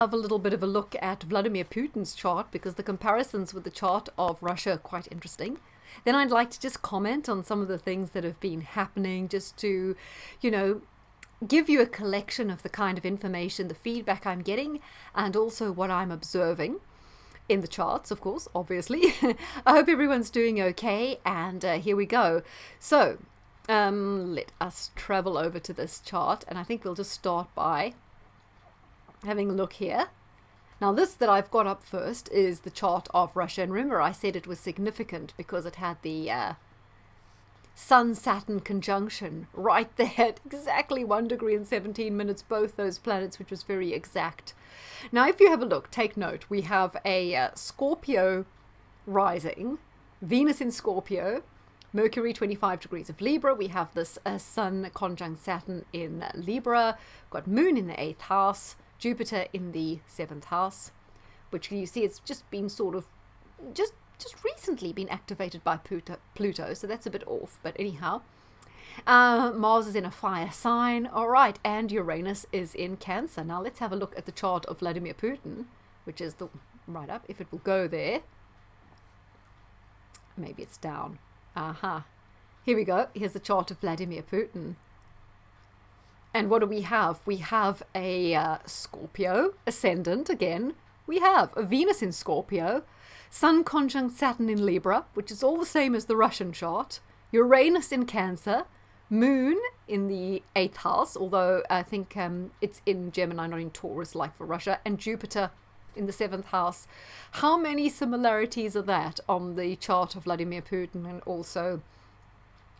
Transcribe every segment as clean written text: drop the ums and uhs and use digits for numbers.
Have a little bit of a look at Vladimir Putin's chart, because the comparisons with the chart of Russia are quite interesting. Then I'd like to just comment on some of the things that have been happening, just to, give you a collection of the kind of information, the feedback I'm getting, and also what I'm observing in the charts, of course, obviously. I hope everyone's doing okay, and here we go. So, let us travel over to this chart, and I think we'll just start by having a look here. Now, this that I've got up first is the chart of Russia. And remember, I said it was significant because it had the Sun-Saturn conjunction right there at exactly 1 degree and 17 minutes, both those planets, which was very exact. Now, if you have a look, take note, we have a Scorpio rising, Venus in Scorpio, Mercury 25 degrees of Libra. We have this Sun conjunct Saturn in Libra, got Moon in the 8th house, Jupiter in the 7th house, which you see it's just been sort of just recently been activated by Pluto, so that's a bit off, but anyhow. Mars is in a fire sign, all right, and Uranus is in Cancer. Now let's have a look at the chart of Vladimir Putin, which is the right up, if it will go there. Maybe it's down. Aha. Here we go. Here's the chart of Vladimir Putin. And what do we have? We have a Scorpio ascendant again. We have a Venus in Scorpio, Sun conjunct Saturn in Libra, which is all the same as the Russian chart, Uranus in Cancer, Moon in the 8th house, although I think it's in Gemini, not in Taurus like for Russia, and Jupiter in the 7th house. How many similarities are that on the chart of Vladimir Putin and also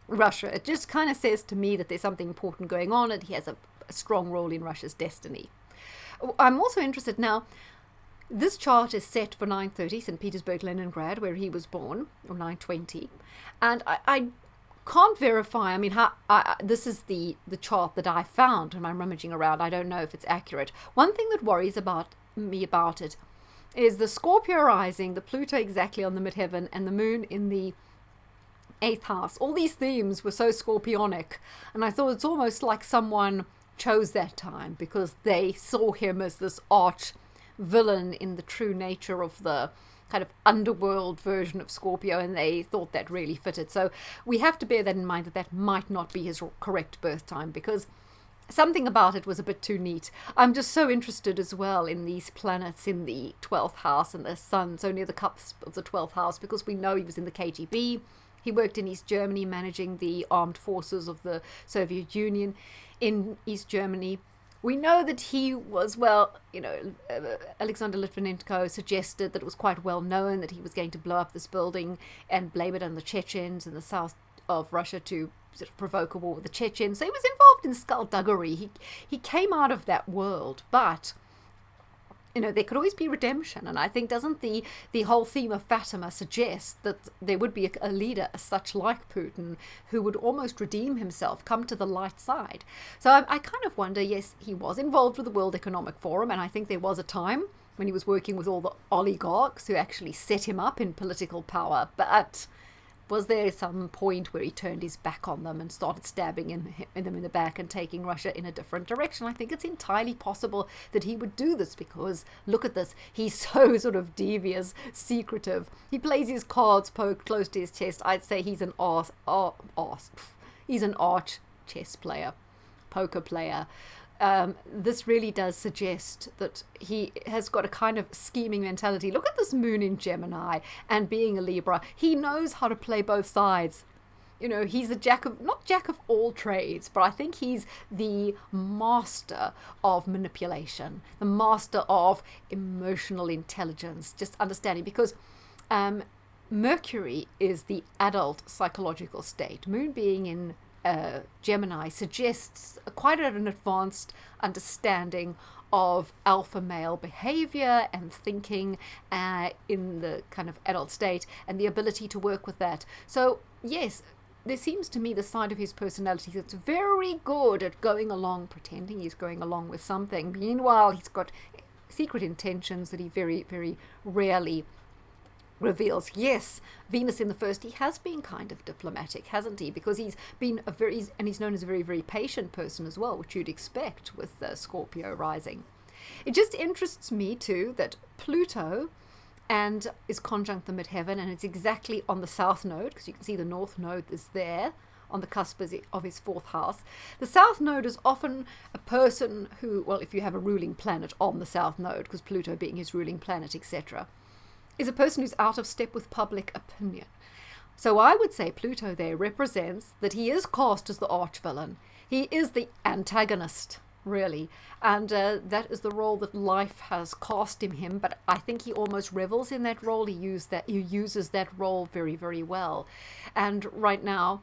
Russia? It just kind of says to me that there's something important going on, and he has a strong role in Russia's destiny. I'm also interested now, this chart is set for 9:30, St. Petersburg, Leningrad, where he was born, or 9:20, and I can't verify. I mean, this is the chart that I found when I'm rummaging around. I don't know if it's accurate. One thing that worries me about it is the Scorpio rising, the Pluto exactly on the midheaven, and the Moon in the 8th house. All these themes were so scorpionic, and I thought it's almost like someone chose that time because they saw him as this arch villain in the true nature of the kind of underworld version of Scorpio, and they thought that really fitted. So we have to bear that in mind, that might not be his correct birth time, because something about it was a bit too neat. I'm just so interested as well in these planets in the 12th house, and the Sun so near the cusp of the 12th house, because we know he was in the KGB. He worked in East Germany, managing the armed forces of the Soviet Union in East Germany. We know that he was, Alexander Litvinenko suggested that it was quite well known that he was going to blow up this building and blame it on the Chechens in the south of Russia to sort of provoke a war with the Chechens. So he was involved in skullduggery. He came out of that world, but there could always be redemption. And I think, doesn't the whole theme of Fatima suggest that there would be a leader such like Putin who would almost redeem himself, come to the light side? So I kind of wonder, yes, he was involved with the World Economic Forum, and I think there was a time when he was working with all the oligarchs who actually set him up in political power, but was there some point where he turned his back on them and started stabbing them in the back and taking Russia in a different direction? I think it's entirely possible that he would do this, because look at this. He's so sort of devious, secretive. He plays his cards close to his chest. I'd say he's an he's an arch chess player, poker player. This really does suggest that he has got a kind of scheming mentality. Look at this Moon in Gemini, and being a Libra, he knows how to play both sides. He's not jack of all trades, but I think he's the master of manipulation, the master of emotional intelligence, just understanding, because Mercury is the adult psychological state. Moon being in Gemini suggests quite an advanced understanding of alpha male behavior and thinking in the kind of adult state, and the ability to work with that. So yes, there seems to me the side of his personality that's very good at going along, pretending he's going along with something. Meanwhile, he's got secret intentions that he very, very rarely reveals. Yes, Venus in the first, he has been kind of diplomatic, hasn't he? Because he's been he's known as a very, very patient person as well, which you'd expect with Scorpio rising. It just interests me too that Pluto and is conjunct the midheaven, and it's exactly on the south node, because you can see the north node is there on the cusp of his fourth house. The south node is often a person who, well, if you have a ruling planet on the south node, because Pluto being his ruling planet, etc., is a person who's out of step with public opinion. So I would say Pluto there represents that he is cast as the arch-villain. He is the antagonist, really. And that is the role that life has cast in him. But I think he almost revels in that role. He uses that role very, very well. And right now,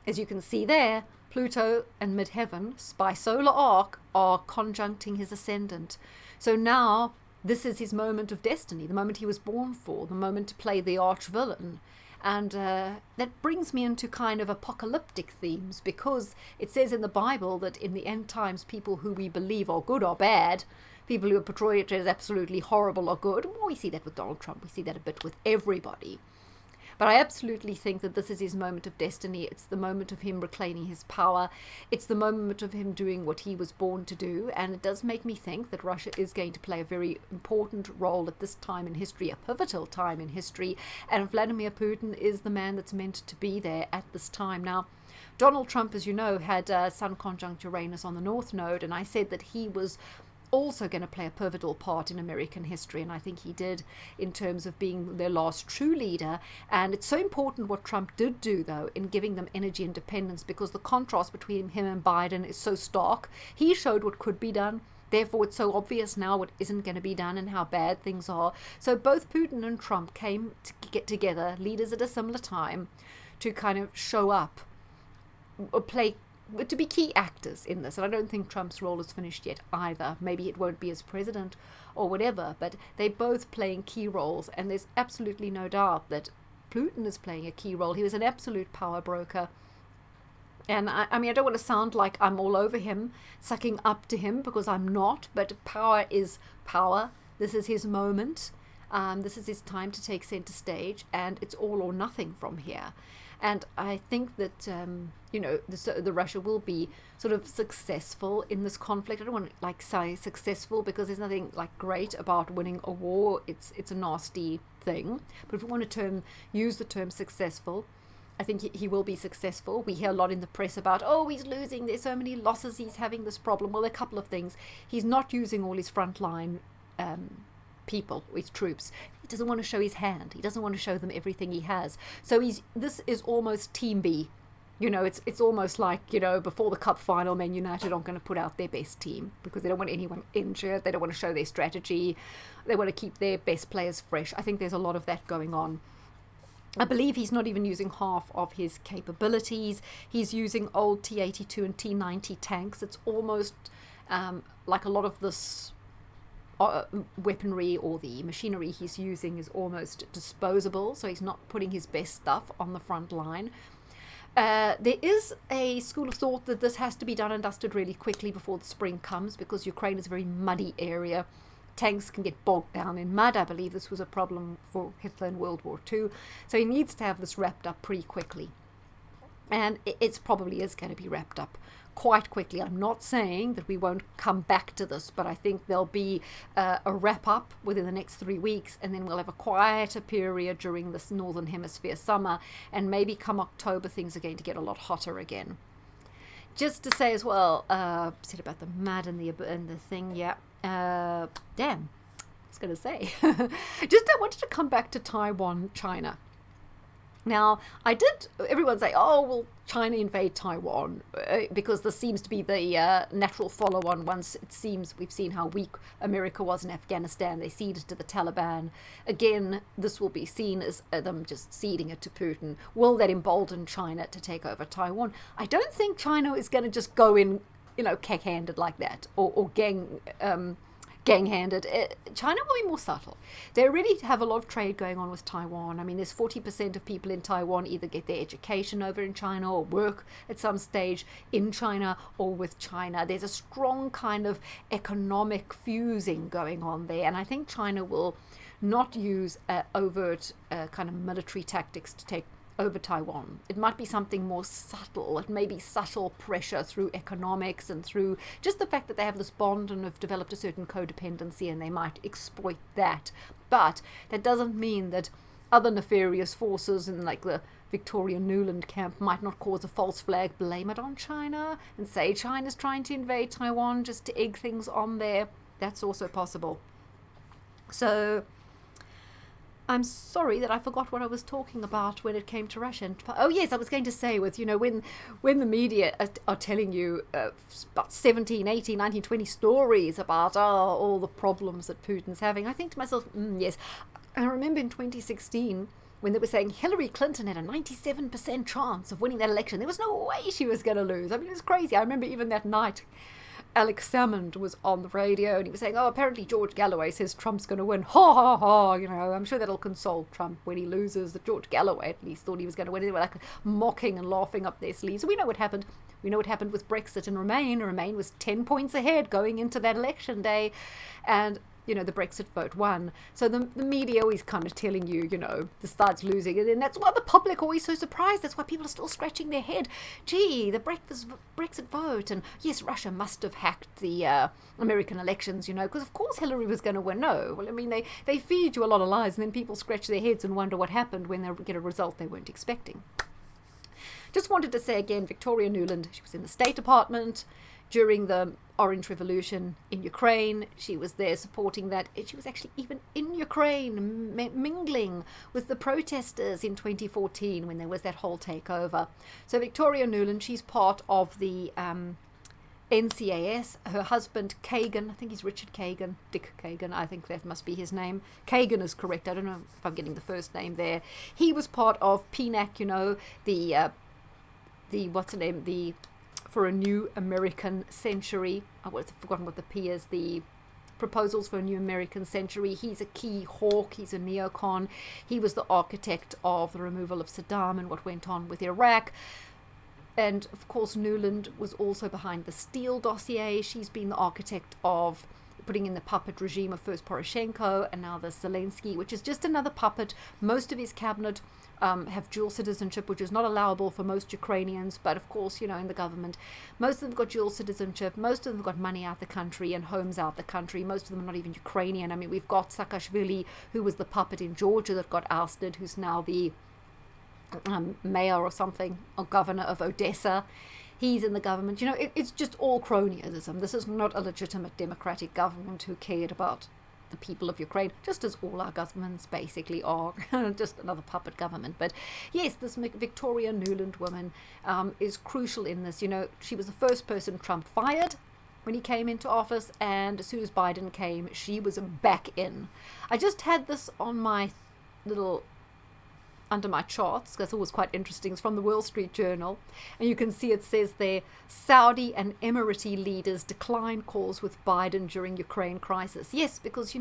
as you can see there, Pluto and midheaven by solar arc are conjuncting his ascendant. So now this is his moment of destiny, the moment he was born for, the moment to play the arch-villain. And that brings me into kind of apocalyptic themes, because it says in the Bible that in the end times, people who we believe are good or bad, people who are portrayed as absolutely horrible or good. Well, we see that with Donald Trump. We see that a bit with everybody. But I absolutely think that this is his moment of destiny. It's the moment of him reclaiming his power. It's the moment of him doing what he was born to do. And it does make me think that Russia is going to play a very important role at this time in history, a pivotal time in history. And Vladimir Putin is the man that's meant to be there at this time. Now, Donald Trump, as you know, had Sun conjunct Uranus on the North Node. And I said that he was also going to play a pivotal part in American history, and I think he did, in terms of being their last true leader. And it's so important what Trump did do, though, in giving them energy independence, because the contrast between him and Biden is so stark. He showed what could be done, therefore it's so obvious now what isn't going to be done and how bad things are. So both Putin and Trump came to get together, leaders at a similar time, to kind of show up, or play, to be key actors in this. And I don't think Trump's role is finished yet either. Maybe it won't be as president or whatever, but they're both playing key roles, and there's absolutely no doubt that Putin is playing a key role. He was an absolute power broker. And I mean, I don't want to sound like I'm all over him, sucking up to him, because I'm not, but power is power. This is his moment. This is his time to take center stage, and it's all or nothing from here. And I think that, the Russia will be sort of successful in this conflict. I don't want to say successful, because there's nothing great about winning a war. It's a nasty thing. But if we want to use the term successful, I think he will be successful. We hear a lot in the press about, he's losing. There's so many losses. He's having this problem. Well, there are a couple of things. He's not using all his frontline people, with troops. He doesn't want to show his hand. He doesn't want to show them everything he has. So this is almost Team B. It's almost like, before the Cup final, Man United aren't going to put out their best team because they don't want anyone injured. They don't want to show their strategy. They want to keep their best players fresh. I think there's a lot of that going on. I believe he's not even using half of his capabilities. He's using old T-82 and T-90 tanks. It's almost like a lot of this weaponry or the machinery he's using is almost disposable, so he's not putting his best stuff on the front line. There is a school of thought that this has to be done and dusted really quickly before the spring comes, because Ukraine is a very muddy area. Tanks can get bogged down in mud. I believe this was a problem for Hitler in World War II. So he needs to have this wrapped up pretty quickly. And it probably is going to be wrapped up quite quickly. I'm not saying that we won't come back to this, but I think there'll be a wrap up within the next 3 weeks, and then we'll have a quieter period during this Northern Hemisphere summer, and maybe come October things are going to get a lot hotter again. Just to say as well, said about the mud and the thing, yeah. Damn, I was going to say. I wanted to come back to Taiwan, China. Now, everyone say, will China invade Taiwan? Because this seems to be the natural follow-on. Once it seems we've seen how weak America was in Afghanistan, they ceded to the Taliban. Again, this will be seen as them just ceding it to Putin. Will that embolden China to take over Taiwan? I don't think China is going to just go in, cack-handed like that, or gang-handed. China will be more subtle. They already have a lot of trade going on with Taiwan. I mean, there's 40% of people in Taiwan either get their education over in China or work at some stage in China or with China. There's a strong kind of economic fusing going on there, and I think China will not use overt kind of military tactics to take over Taiwan. It might be something more subtle. It may be subtle pressure through economics and through just the fact that they have this bond and have developed a certain codependency, and they might exploit that. But that doesn't mean that other nefarious forces in like the Victoria Nuland camp might not cause a false flag, blame it on China, and say China's trying to invade Taiwan just to egg things on there. That's also possible. So I'm sorry that I forgot what I was talking about when it came to Russia. Oh yes, I was going to say with, when the media are telling you about 17, 18, 19, 20 stories about all the problems that Putin's having, I think to myself, yes. I remember in 2016 when they were saying Hillary Clinton had a 97% chance of winning that election. There was no way she was going to lose. I mean, it was crazy. I remember even that night Alex Salmond was on the radio and he was saying, apparently George Galloway says Trump's going to win. Ha ha ha. I'm sure that'll console Trump when he loses. That George Galloway at least thought he was going to win. They were like mocking and laughing up their sleeves. We know what happened. We know what happened with Brexit and Remain. Remain was 10 points ahead going into that election day. And the Brexit vote won. So the media always kind of telling you, the side's losing. And then that's why the public always so surprised. That's why people are still scratching their head. Gee, the Brexit vote. And yes, Russia must have hacked the American elections, because of course Hillary was going to win. No. Well, I mean, they feed you a lot of lies and then people scratch their heads and wonder what happened when they get a result they weren't expecting. Just wanted to say again, Victoria Nuland, she was in the State Department during the Orange Revolution in Ukraine. She was there supporting that. She was actually even in Ukraine mingling with the protesters in 2014 when there was that whole takeover. So Victoria Nuland, she's part of the NCAS. Her husband Kagan, I think he's Richard Kagan, Dick Kagan, I think that must be his name. Kagan is correct. I don't know if I'm getting the first name there. He was part of PNAC, the what's the name, the for a New American Century. I've forgotten what the P is. The Proposals for a New American Century. He's a key hawk. He's a neocon. He was the architect of the removal of Saddam and what went on with Iraq. And of course, Nuland was also behind the Steele dossier. She's been the architect of putting in the puppet regime of first Poroshenko and now the Zelensky, which is just another puppet. Most of his cabinet have dual citizenship, which is not allowable for most Ukrainians, but of course, in the government, most of them got dual citizenship, most of them got money out the country and homes out the country, most of them are not even Ukrainian. I mean, we've got Saakashvili, who was the puppet in Georgia that got ousted, who's now the mayor or something, or governor of Odessa. He's in the government. It's just all cronyism. This is not a legitimate democratic government who cared about the people of Ukraine, just as all our governments basically are, just another puppet government. But yes, this Victoria Nuland woman is crucial in this. She was the first person Trump fired when he came into office, and as soon as Biden came, she was back in. I just had this on my little under my charts, because it was quite interesting. It's from the Wall Street Journal, and you can see it says there, Saudi and Emirati leaders decline calls with Biden during Ukraine crisis. Yes, because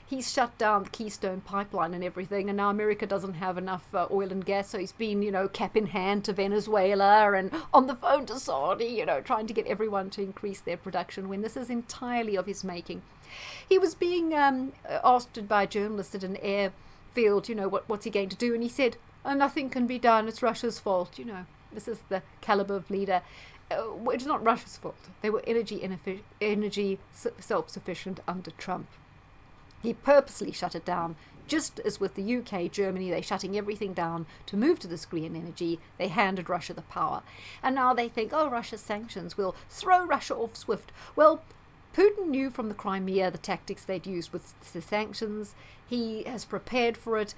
he's shut down the Keystone pipeline and everything, and now America doesn't have enough oil and gas, so he's been cap in hand to Venezuela and on the phone to Saudi, trying to get everyone to increase their production when this is entirely of his making. He was being asked by a journalist at an airfield, what's he going to do? And he said, nothing can be done. It's Russia's fault. This is the caliber of leader. It's not Russia's fault. They were energy self-sufficient under Trump. He purposely shut it down, just as with the UK, Germany, they're shutting everything down to move to this green energy. They handed Russia the power. And now they think, Russia's sanctions will throw Russia off swift. Well, Putin knew from the Crimea the tactics they'd used with the sanctions. He has prepared for it.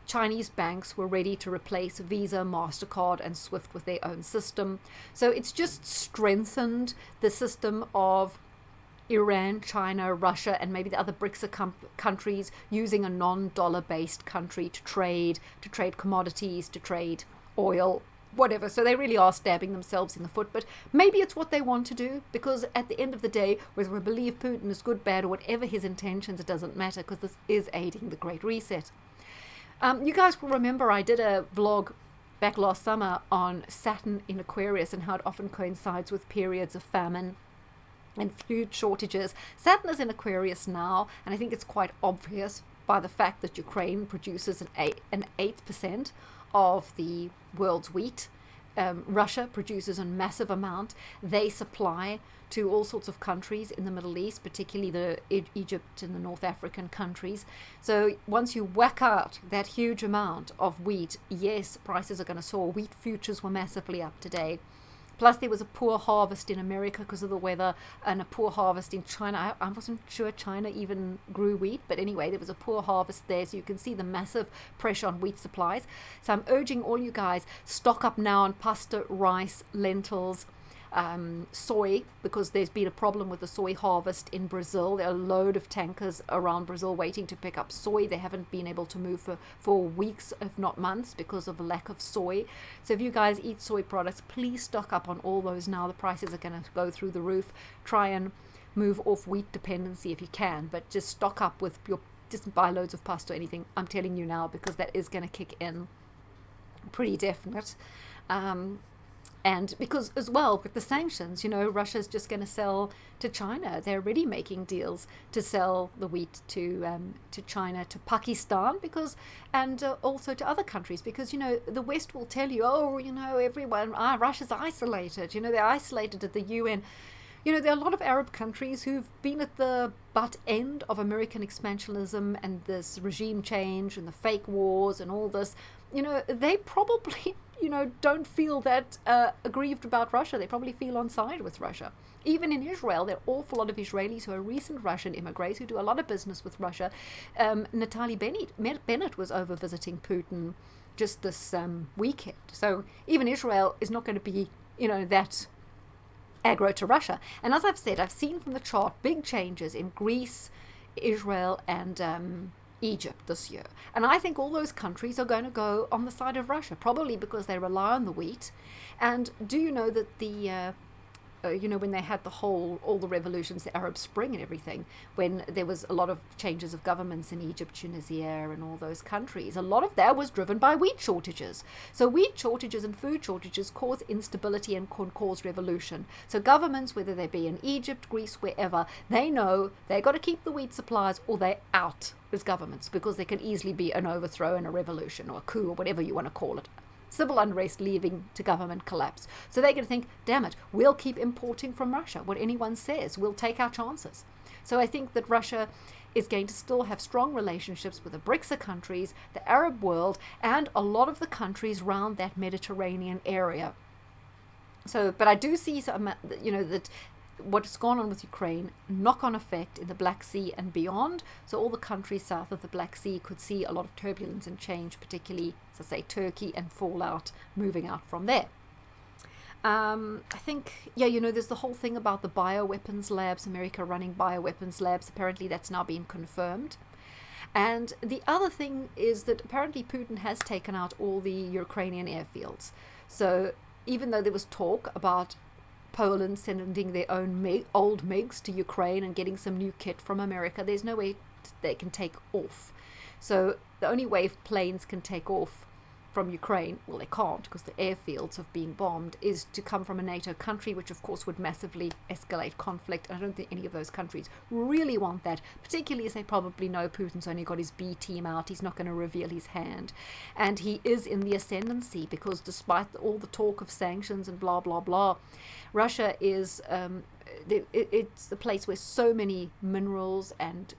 Chinese banks were ready to replace Visa, MasterCard, and SWIFT with their own system. So it's just strengthened the system of Iran, China, Russia, and maybe the other BRICS countries using a non-dollar based country to trade commodities, to trade oil, whatever. So they really are stabbing themselves in the foot, but maybe it's what they want to do, because at the end of the day, whether we believe Putin is good, bad, or whatever his intentions, it doesn't matter, because this is aiding the Great Reset. You guys will remember I did a vlog back last summer on Saturn in Aquarius and how it often coincides with periods of famine and food shortages. Saturn is in Aquarius now, and I think it's quite obvious by the fact that Ukraine produces an 8% of the world's wheat. Russia produces a massive amount. They supply to all sorts of countries in the Middle East, particularly the Egypt and the North African countries. So once you whack out that huge amount of wheat, yes, prices are going to soar. Wheat futures were massively up today. Plus, there was a poor harvest in America because of the weather, and a poor harvest in China. I wasn't sure China even grew wheat, but anyway, there was a poor harvest there, so you can see the massive pressure on wheat supplies. So I'm urging all you guys, stock up now on pasta, rice, lentils, soy, because there's been a problem with the soy harvest in Brazil. There are a load of tankers around Brazil waiting to pick up soy. They haven't been able to move for weeks, if not months, because of a lack of soy. So if you guys eat soy products, please stock up on all those now. The prices are going to go through the roof. Try and move off wheat dependency if you can, but just stock up with just buy loads of pasta or anything. I'm telling you now, because that is going to kick in. Pretty definite. And because as well with the sanctions, Russia's just going to sell to China. They're already making deals to sell the wheat to China, to Pakistan, and also to other countries, because the West will tell you, everyone, Russia's isolated. They're isolated at the UN. There are a lot of Arab countries who've been at the butt end of American expansionism and this regime change and the fake wars and all this. They probably don't feel that aggrieved about Russia. They probably feel on side with Russia. Even in Israel, there are an awful lot of Israelis who are recent Russian immigrants who do a lot of business with Russia. Natalie Bennett was over visiting Putin just this weekend. So even Israel is not going to be, that aggro to Russia. And as I've said, I've seen from the chart big changes in Greece, Israel, and Egypt this year. And I think all those countries are going to go on the side of Russia, probably because they rely on the wheat. And do you know that the when they had all the revolutions, the Arab Spring and everything, when there was a lot of changes of governments in Egypt, Tunisia, and all those countries, a lot of that was driven by wheat shortages. So wheat shortages and food shortages cause instability and can cause revolution. So governments, whether they be in Egypt, Greece, wherever, they know they've got to keep the wheat supplies or they're out as governments, because there can easily be an overthrow and a revolution or a coup or whatever you want to call it. Civil unrest leading to government collapse. So they're going to think, damn it, we'll keep importing from Russia. What anyone says, we'll take our chances. So I think that Russia is going to still have strong relationships with the BRICS countries, the Arab world, and a lot of the countries around that Mediterranean area. So, but I do see, that what's gone on with Ukraine, knock-on effect in the Black Sea and beyond. So all the countries south of the Black Sea could see a lot of turbulence and change, particularly, as I say, Turkey, and fallout moving out from there. I think, there's the whole thing about the bioweapons labs, America running bioweapons labs. Apparently that's now been confirmed. And the other thing is that apparently Putin has taken out all the Ukrainian airfields. So even though there was talk about Poland sending their own old MiGs to Ukraine and getting some new kit from America, there's no way they can take off. So the only way planes can take off from Ukraine, well, they can't because the airfields have been bombed, is to come from a NATO country, which of course would massively escalate conflict. And I don't think any of those countries really want that, particularly as they probably know Putin's only got his B team out. He's not going to reveal his hand. And he is in the ascendancy because despite all the talk of sanctions and blah, blah, blah, Russia is, it's the place where so many minerals and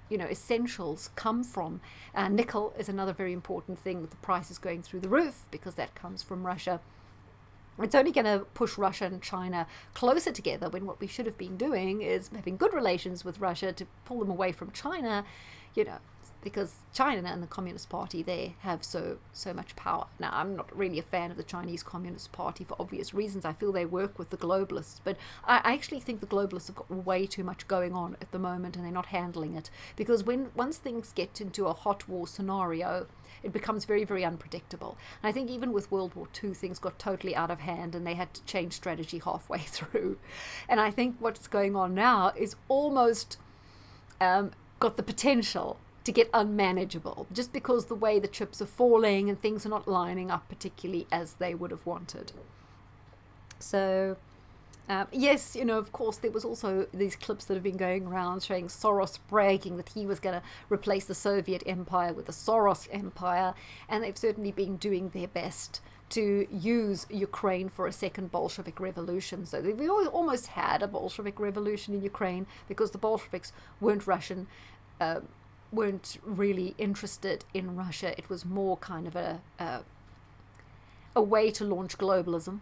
essentials come from. Nickel is another very important thing with the prices going through the roof because that comes from Russia. It's only going to push Russia and China closer together when what we should have been doing is having good relations with Russia to pull them away from China, because China and the Communist Party, they have so much power. Now, I'm not really a fan of the Chinese Communist Party for obvious reasons. I feel they work with the globalists, but I actually think the globalists have got way too much going on at the moment and they're not handling it. Because once things get into a hot war scenario, it becomes very, very unpredictable. And I think even with World War II, things got totally out of hand and they had to change strategy halfway through. And I think what's going on now is almost got the potential to get unmanageable, just because the way the chips are falling and things are not lining up particularly as they would have wanted. So Yes, of course, there was also these clips that have been going around showing Soros bragging that he was going to replace the Soviet Empire with the Soros Empire, and they've certainly been doing their best to use Ukraine for a second Bolshevik revolution. So we almost had a Bolshevik revolution in Ukraine because the Bolsheviks weren't Russian, weren't really interested in Russia. It was more kind of a way to launch globalism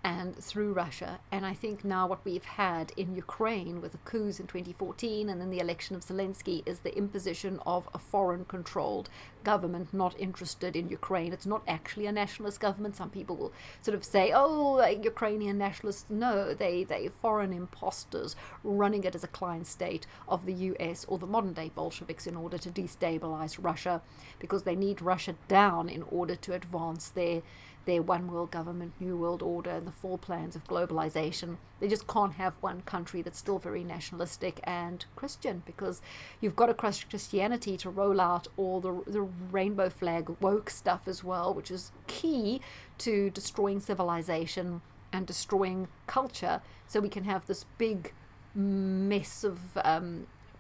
and through Russia. And I think now what we've had in Ukraine with the coups in 2014 and then the election of Zelensky is the imposition of a foreign-controlled government not interested in Ukraine. It's not actually a nationalist government. Some people will sort of say, oh, Ukrainian nationalists. No, they foreign imposters running it as a client state of the US or the modern-day Bolsheviks in order to destabilize Russia, because they need Russia down in order to advance their one world government, new world order, and the full plans of globalization. They just can't have one country that's still very nationalistic and Christian, because you've got to crush Christianity to roll out all the rainbow flag woke stuff as well, which is key to destroying civilization and destroying culture, so we can have this big mess of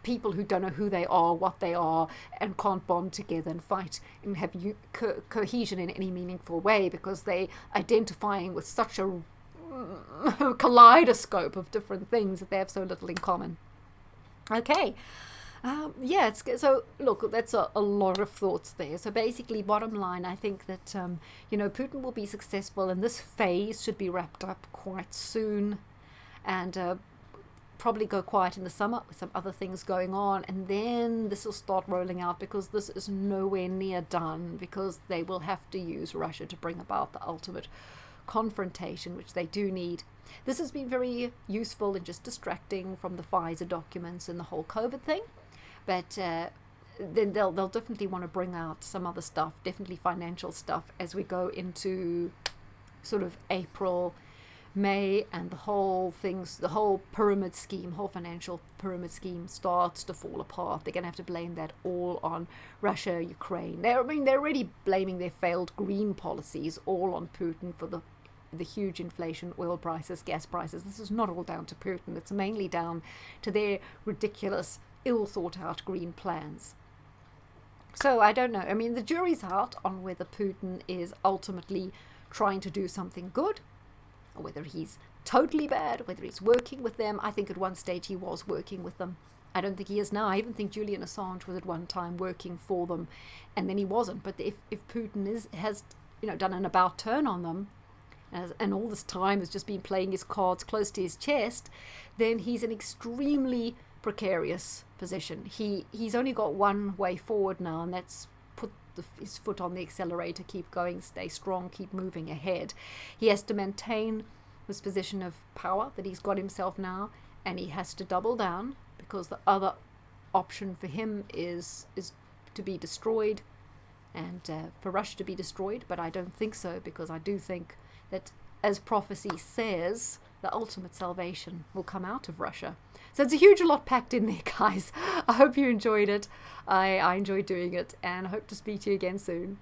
people who don't know who they are, what they are, and can't bond together and fight and have cohesion in any meaningful way, because they identifying with such a kaleidoscope of different things that they have so little in common. Okay. So look, that's a lot of thoughts there. So basically, bottom line, I think that Putin will be successful, and this phase should be wrapped up quite soon, and probably go quiet in the summer with some other things going on, and then this will start rolling out, because this is nowhere near done, because they will have to use Russia to bring about the ultimate confrontation, which they do need. This has been very useful in just distracting from the Pfizer documents and the whole COVID thing, but then they'll definitely want to bring out some other stuff, definitely financial stuff, as we go into sort of April, May, and the whole pyramid scheme, whole financial pyramid scheme starts to fall apart. They're going to have to blame that all on Russia, Ukraine. They're already blaming their failed green policies all on Putin for the huge inflation, oil prices, gas prices. This is not all down to Putin. It's mainly down to their ridiculous, ill thought out green plans. So I don't know. The jury's out on whether Putin is ultimately trying to do something good, or whether he's totally bad, whether he's working with them. I think at one stage he was working with them. I don't think he is now. I even think Julian Assange was at one time working for them, and then he wasn't. But if Putin has done an about turn on them, and all this time has just been playing his cards close to his chest, then he's an extremely precarious position. He's only got one way forward now, and that's put his foot on the accelerator, keep going, stay strong, keep moving ahead. He has to maintain this position of power that he's got himself now, and he has to double down, because the other option for him is to be destroyed, and for Russia to be destroyed. But I don't think so, because I do think that, as prophecy says, the ultimate salvation will come out of Russia. So it's a huge lot packed in there, guys. I hope you enjoyed it. I enjoyed doing it, and I hope to speak to you again soon.